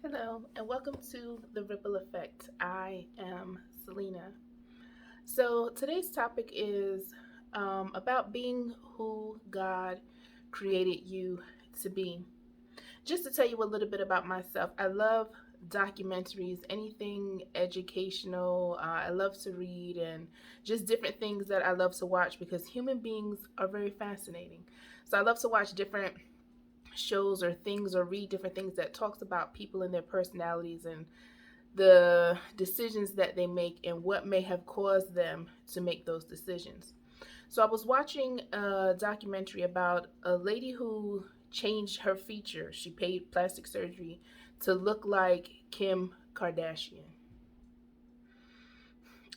Hello, and welcome to The Ripple Effect. I am Selena. So, today's topic is about being who God created you to be. Just to tell you a little bit about myself, I love documentaries, anything educational. I love to read and just different things that I love to watch because human beings are very fascinating. So, I love to watch different shows or things or read different things that talks about people and their personalities and the decisions that they make and what may have caused them to make those decisions. So I was watching a documentary about a lady who changed her features. She paid plastic surgery to look like Kim Kardashian.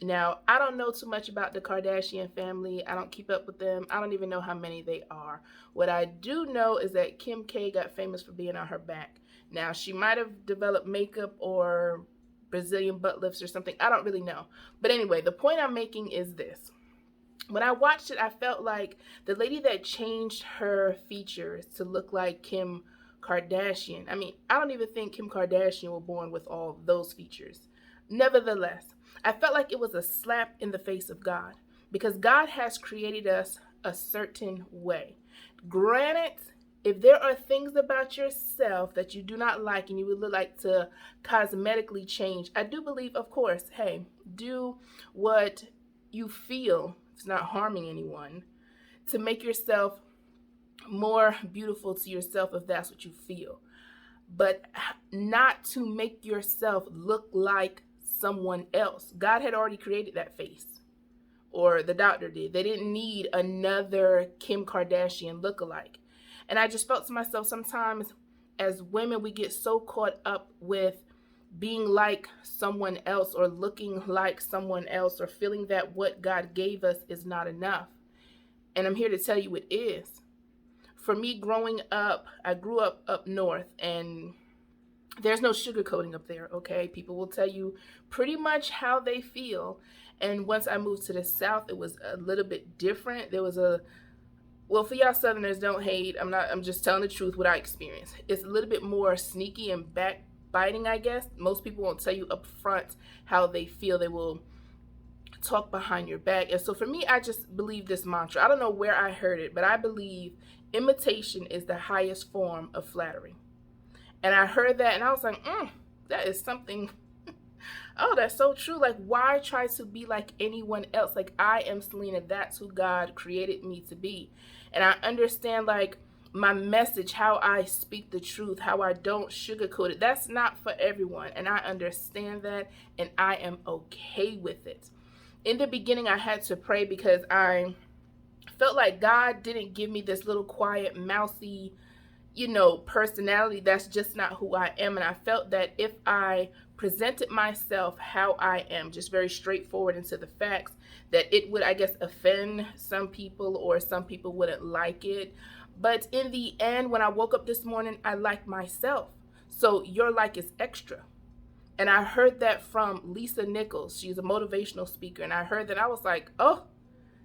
Now, I don't know too much about the Kardashian family. I don't keep up with them. I don't even know how many they are. What I do know is that Kim K got famous for being on her back. Now, she might have developed makeup or Brazilian butt lifts or something. I don't really know. But anyway, the point I'm making is this. When I watched it, I felt like the lady that changed her features to look like Kim Kardashian. I mean, I don't even think Kim Kardashian was born with all those features. Nevertheless, I felt like it was a slap in the face of God because God has created us a certain way. Granted, if there are things about yourself that you do not like and you would like to cosmetically change, I do believe, of course, hey, do what you feel is not harming anyone to make yourself more beautiful to yourself if that's what you feel. But not to make yourself look like someone else. God had already created that face, or the doctor did. They didn't need another Kim Kardashian lookalike. And I just felt to myself sometimes as women, we get so caught up with being like someone else or looking like someone else or feeling that what God gave us is not enough. And I'm here to tell you it is. For me growing up, I grew up north and there's no sugarcoating up there, okay? People will tell you pretty much how they feel. And once I moved to the South, it was a little bit different. There was a well, for y'all Southerners, don't hate. I'm just telling the truth what I experienced. It's a little bit more sneaky and backbiting, I guess. Most people won't tell you up front how they feel. They will talk behind your back. And so for me, I just believe this mantra. I don't know where I heard it, but I believe imitation is the highest form of flattery. And I heard that and I was like, that is something. Oh, that's so true. Like, why try to be like anyone else? Like, I am Selena. That's who God created me to be. And I understand, like, my message, how I speak the truth, how I don't sugarcoat it. That's not for everyone. And I understand that. And I am okay with it. In the beginning, I had to pray because I felt like God didn't give me this little quiet, mousy, personality. That's just not who I am. And I felt that if I presented myself how I am, just very straightforward into the facts, that it would, I guess, offend some people or some people wouldn't like it. But in the end, when I woke up this morning, I liked myself. So your like is extra. And I heard that from Lisa Nichols. She's a motivational speaker. And I heard that I was like, oh,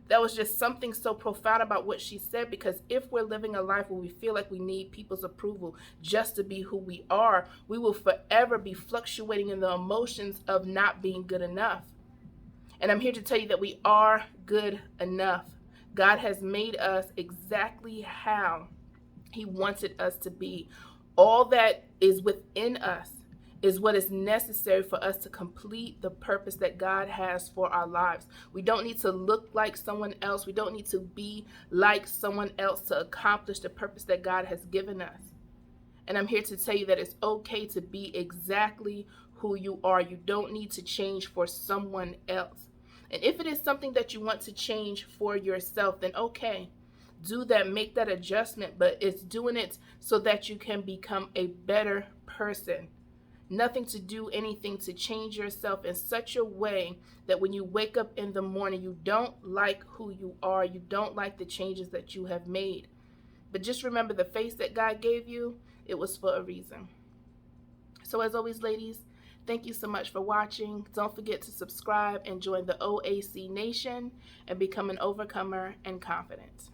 that was just something so profound about what she said, because if we're living a life where we feel like we need people's approval just to be who we are, we will forever be fluctuating in the emotions of not being good enough. And I'm here to tell you that we are good enough. God has made us exactly how He wanted us to be. All that is within us is what is necessary for us to complete the purpose that God has for our lives. We don't need to look like someone else. We don't need to be like someone else to accomplish the purpose that God has given us. And I'm here to tell you that it's okay to be exactly who you are. You don't need to change for someone else. And if it is something that you want to change for yourself, then okay, do that, make that adjustment, but it's doing it so that you can become a better person. Nothing to do anything to change yourself in such a way that when you wake up in the morning, you don't like who you are. You don't like the changes that you have made. But just remember, the face that God gave you, it was for a reason. So as always, ladies, thank you so much for watching. Don't forget to subscribe and join the OAC Nation and become an overcomer and confident.